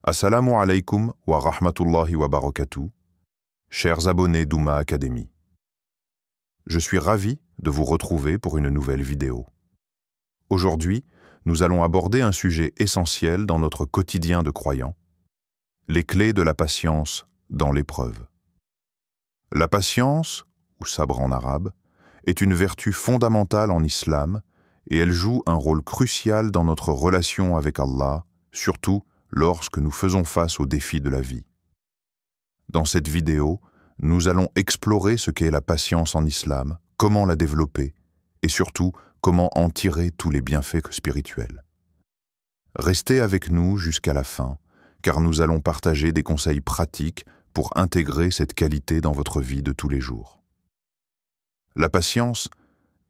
Assalamu alaikum wa rahmatullahi wa barakatuh, chers abonnés d'Oumma Academy. Je suis ravi de vous retrouver pour une nouvelle vidéo. Aujourd'hui, nous allons aborder un sujet essentiel dans notre quotidien de croyants, les clés de la patience dans l'épreuve. La patience, ou sabre en arabe, est une vertu fondamentale en islam et elle joue un rôle crucial dans notre relation avec Allah, surtout lorsque nous faisons face aux défis de la vie. Dans cette vidéo, nous allons explorer ce qu'est la patience en islam, comment la développer et surtout comment en tirer tous les bienfaits spirituels. Restez avec nous jusqu'à la fin, car nous allons partager des conseils pratiques pour intégrer cette qualité dans votre vie de tous les jours. La patience,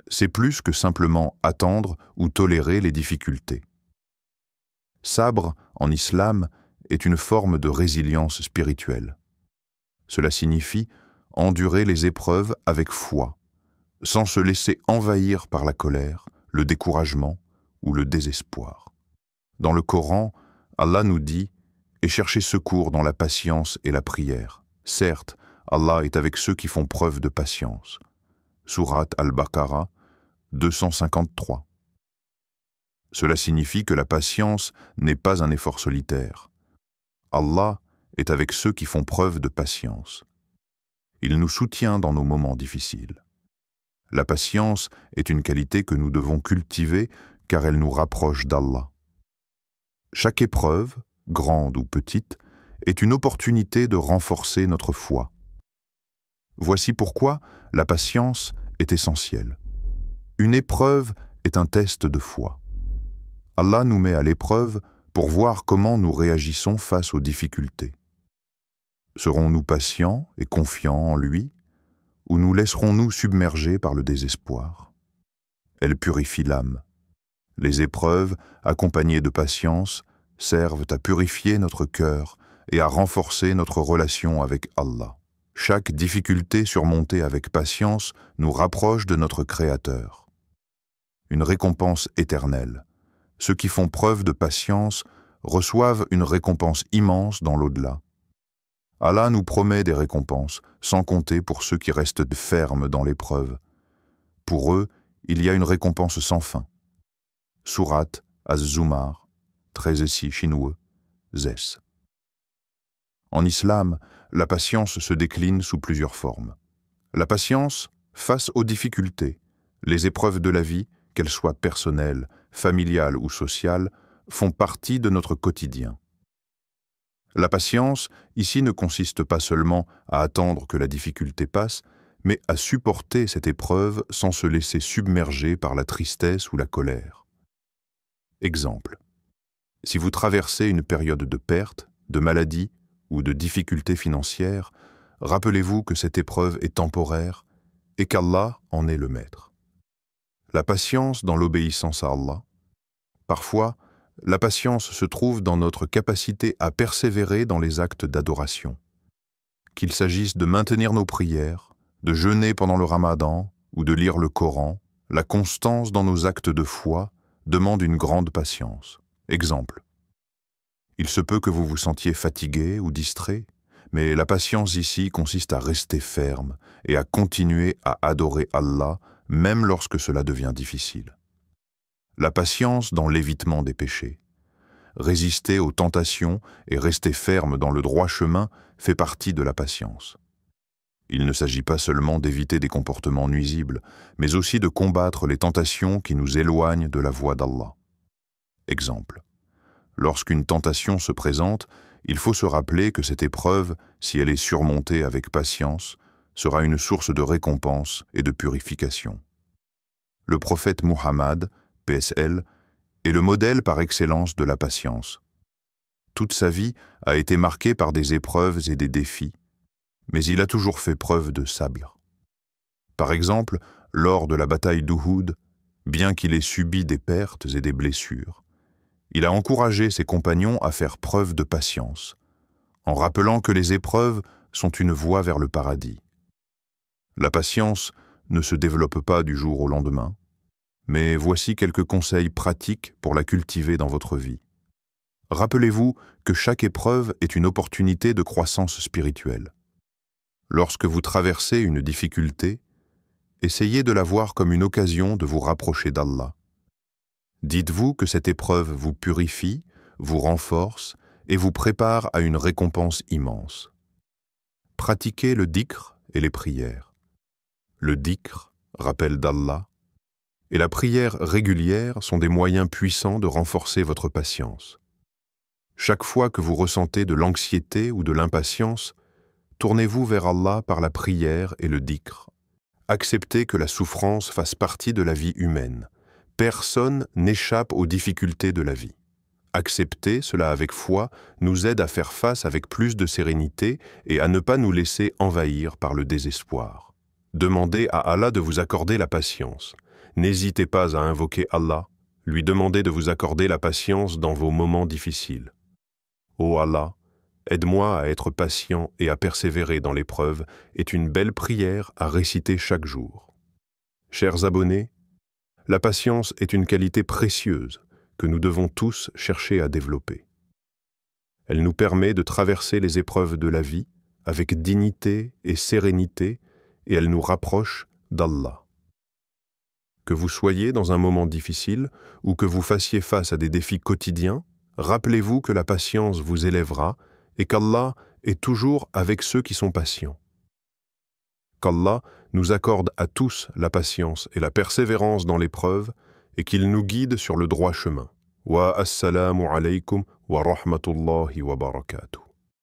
c'est plus que simplement attendre ou tolérer les difficultés. Sabre, en islam, est une forme de résilience spirituelle. Cela signifie endurer les épreuves avec foi, sans se laisser envahir par la colère, le découragement ou le désespoir. Dans le Coran, Allah nous dit « Et cherchez secours dans la patience et la prière. Certes, Allah est avec ceux qui font preuve de patience. » Sourate Al-Baqarah 253. Cela signifie que la patience n'est pas un effort solitaire. Allah est avec ceux qui font preuve de patience. Il nous soutient dans nos moments difficiles. La patience est une qualité que nous devons cultiver car elle nous rapproche d'Allah. Chaque épreuve, grande ou petite, est une opportunité de renforcer notre foi. Voici pourquoi la patience est essentielle. Une épreuve est un test de foi. Allah nous met à l'épreuve pour voir comment nous réagissons face aux difficultés. Serons-nous patients et confiants en lui, ou nous laisserons-nous submerger par le désespoir? Elle purifie l'âme. Les épreuves, accompagnées de patience, servent à purifier notre cœur et à renforcer notre relation avec Allah. Chaque difficulté surmontée avec patience nous rapproche de notre Créateur. Une récompense éternelle. Ceux qui font preuve de patience reçoivent une récompense immense dans l'au-delà. Allah nous promet des récompenses, sans compter pour ceux qui restent fermes dans l'épreuve. Pour eux, il y a une récompense sans fin. Sourate Az-Zumar, 13 chinois, Zes. En islam, la patience se décline sous plusieurs formes. La patience face aux difficultés, les épreuves de la vie, qu'elles soient personnelles, familiales ou sociales, font partie de notre quotidien. La patience, ici, ne consiste pas seulement à attendre que la difficulté passe, mais à supporter cette épreuve sans se laisser submerger par la tristesse ou la colère. Exemple. Si vous traversez une période de perte, de maladie ou de difficultés financières, rappelez-vous que cette épreuve est temporaire et qu'Allah en est le maître. La patience dans l'obéissance à Allah. Parfois, la patience se trouve dans notre capacité à persévérer dans les actes d'adoration. Qu'il s'agisse de maintenir nos prières, de jeûner pendant le Ramadan ou de lire le Coran, la constance dans nos actes de foi demande une grande patience. Exemple. Il se peut que vous vous sentiez fatigué ou distrait, mais la patience ici consiste à rester ferme et à continuer à adorer Allah même lorsque cela devient difficile. La patience dans l'évitement des péchés. Résister aux tentations et rester ferme dans le droit chemin fait partie de la patience. Il ne s'agit pas seulement d'éviter des comportements nuisibles, mais aussi de combattre les tentations qui nous éloignent de la voie d'Allah. Exemple. Lorsqu'une tentation se présente, il faut se rappeler que cette épreuve, si elle est surmontée avec patience, sera une source de récompense et de purification. Le prophète Muhammad, PSL, est le modèle par excellence de la patience. Toute sa vie a été marquée par des épreuves et des défis, mais il a toujours fait preuve de sabre. Par exemple, lors de la bataille d'Uhud, bien qu'il ait subi des pertes et des blessures, il a encouragé ses compagnons à faire preuve de patience, en rappelant que les épreuves sont une voie vers le paradis. La patience ne se développe pas du jour au lendemain, mais voici quelques conseils pratiques pour la cultiver dans votre vie. Rappelez-vous que chaque épreuve est une opportunité de croissance spirituelle. Lorsque vous traversez une difficulté, essayez de la voir comme une occasion de vous rapprocher d'Allah. Dites-vous que cette épreuve vous purifie, vous renforce et vous prépare à une récompense immense. Pratiquez le dhikr et les prières. Le dhikr, rappel d'Allah, et la prière régulière sont des moyens puissants de renforcer votre patience. Chaque fois que vous ressentez de l'anxiété ou de l'impatience, tournez-vous vers Allah par la prière et le dhikr. Acceptez que la souffrance fasse partie de la vie humaine. Personne n'échappe aux difficultés de la vie. Accepter cela avec foi nous aide à faire face avec plus de sérénité et à ne pas nous laisser envahir par le désespoir. Demandez à Allah de vous accorder la patience. N'hésitez pas à invoquer Allah, lui demander de vous accorder la patience dans vos moments difficiles. Ô Allah, aide-moi à être patient et à persévérer dans l'épreuve est une belle prière à réciter chaque jour. Chers abonnés, la patience est une qualité précieuse que nous devons tous chercher à développer. Elle nous permet de traverser les épreuves de la vie avec dignité et sérénité et elle nous rapproche d'Allah. Que vous soyez dans un moment difficile ou que vous fassiez face à des défis quotidiens, rappelez-vous que la patience vous élèvera et qu'Allah est toujours avec ceux qui sont patients. Qu'Allah nous accorde à tous la patience et la persévérance dans l'épreuve et qu'il nous guide sur le droit chemin. Wa assalamu alaykum wa rahmatullahi wa barakatuh.